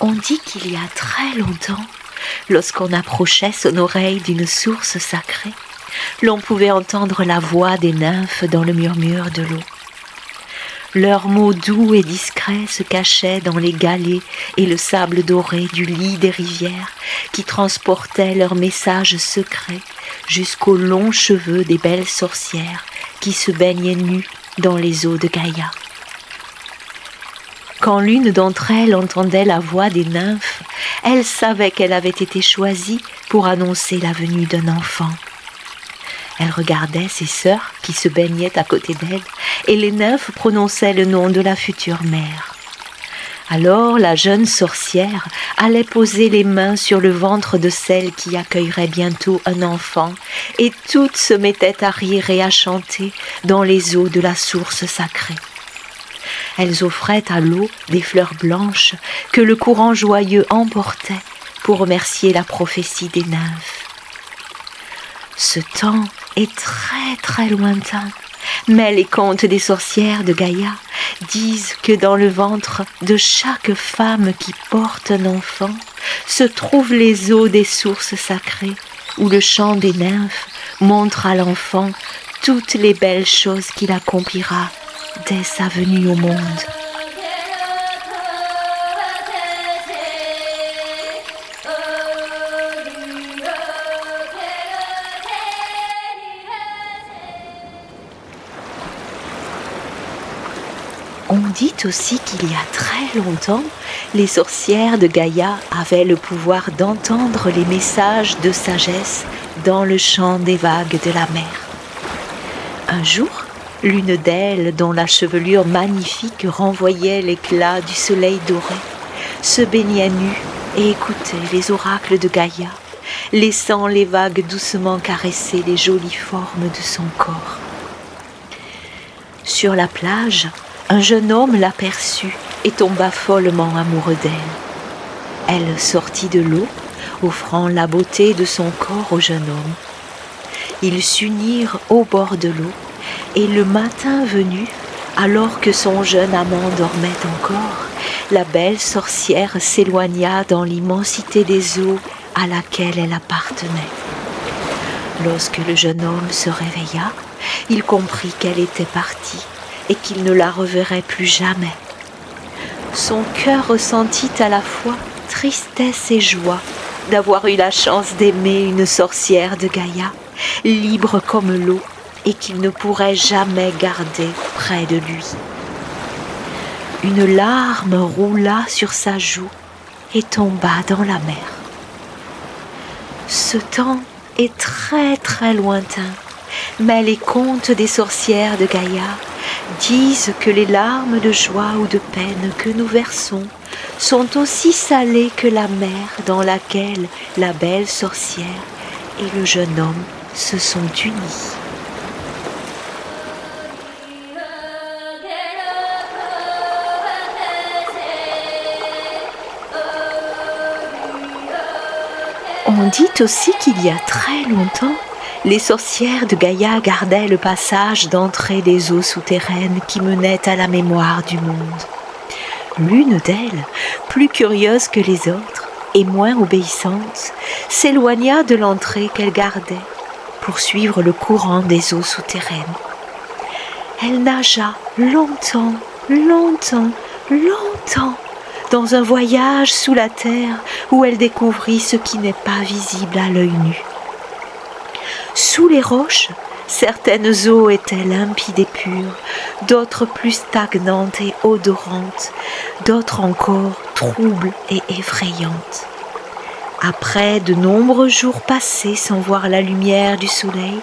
On dit qu'il y a très longtemps, lorsqu'on approchait son oreille d'une source sacrée, l'on pouvait entendre la voix des nymphes dans le murmure de l'eau. Leurs mots doux et discrets se cachaient dans les galets et le sable doré du lit des rivières qui transportaient leurs messages secrets jusqu'aux longs cheveux des belles sorcières qui se baignaient nues dans les eaux de Gaïa. Quand l'une d'entre elles entendait la voix des nymphes, elle savait qu'elle avait été choisie pour annoncer la venue d'un enfant. Elle regardait ses sœurs qui se baignaient à côté d'elle et les nymphes prononçaient le nom de la future mère. Alors la jeune sorcière allait poser les mains sur le ventre de celle qui accueillerait bientôt un enfant et toutes se mettaient à rire et à chanter dans les eaux de la source sacrée. Elles offraient à l'eau des fleurs blanches que le courant joyeux emportait pour remercier la prophétie des nymphes. Ce temps est très très lointain, mais les contes des sorcières de Gaïa disent que dans le ventre de chaque femme qui porte un enfant se trouvent les eaux des sources sacrées où le chant des nymphes montre à l'enfant toutes les belles choses qu'il accomplira dès sa venue au monde. On dit aussi qu'il y a très longtemps, les sorcières de Gaïa avaient le pouvoir d'entendre les messages de sagesse dans le chant des vagues de la mer. Un jour, l'une d'elles, dont la chevelure magnifique renvoyait l'éclat du soleil doré, se baignait nue et écoutait les oracles de Gaïa, laissant les vagues doucement caresser les jolies formes de son corps. Sur la plage, un jeune homme l'aperçut et tomba follement amoureux d'elle. Elle sortit de l'eau, offrant la beauté de son corps au jeune homme. Ils s'unirent au bord de l'eau, et le matin venu, alors que son jeune amant dormait encore, la belle sorcière s'éloigna dans l'immensité des eaux à laquelle elle appartenait. Lorsque le jeune homme se réveilla, il comprit qu'elle était partie et qu'il ne la reverrait plus jamais. Son cœur ressentit à la fois tristesse et joie d'avoir eu la chance d'aimer une sorcière de Gaïa, libre comme l'eau, et qu'il ne pourrait jamais garder près de lui. Une larme roula sur sa joue et tomba dans la mer. Ce temps est très très lointain, mais les contes des sorcières de Gaïa disent que les larmes de joie ou de peine que nous versons sont aussi salées que la mer dans laquelle la belle sorcière et le jeune homme se sont unis. On dit aussi qu'il y a très longtemps, les sorcières de Gaïa gardaient le passage d'entrée des eaux souterraines qui menaient à la mémoire du monde. L'une d'elles, plus curieuse que les autres et moins obéissante, s'éloigna de l'entrée qu'elle gardait pour suivre le courant des eaux souterraines. Elle nagea longtemps, longtemps, longtemps dans un voyage sous la terre où elle découvrit ce qui n'est pas visible à l'œil nu. Sous les roches, certaines eaux étaient limpides et pures, d'autres plus stagnantes et odorantes, d'autres encore troubles et effrayantes. Après de nombreux jours passés sans voir la lumière du soleil,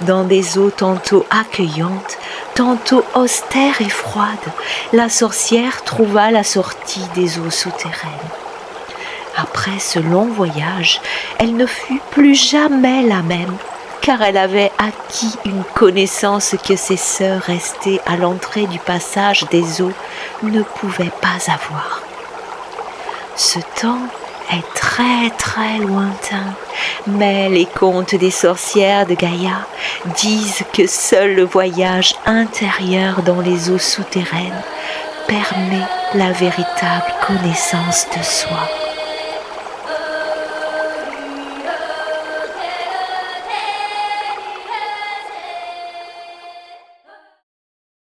dans des eaux tantôt accueillantes, tantôt austères et froides, la sorcière trouva la sortie des eaux souterraines. Après ce long voyage, elle ne fut plus jamais la même, car elle avait acquis une connaissance que ses sœurs restées à l'entrée du passage des eaux ne pouvaient pas avoir. Ce temps est très très lointain, mais les contes des sorcières de Gaïa disent que seul le voyage intérieur dans les eaux souterraines permet la véritable connaissance de soi.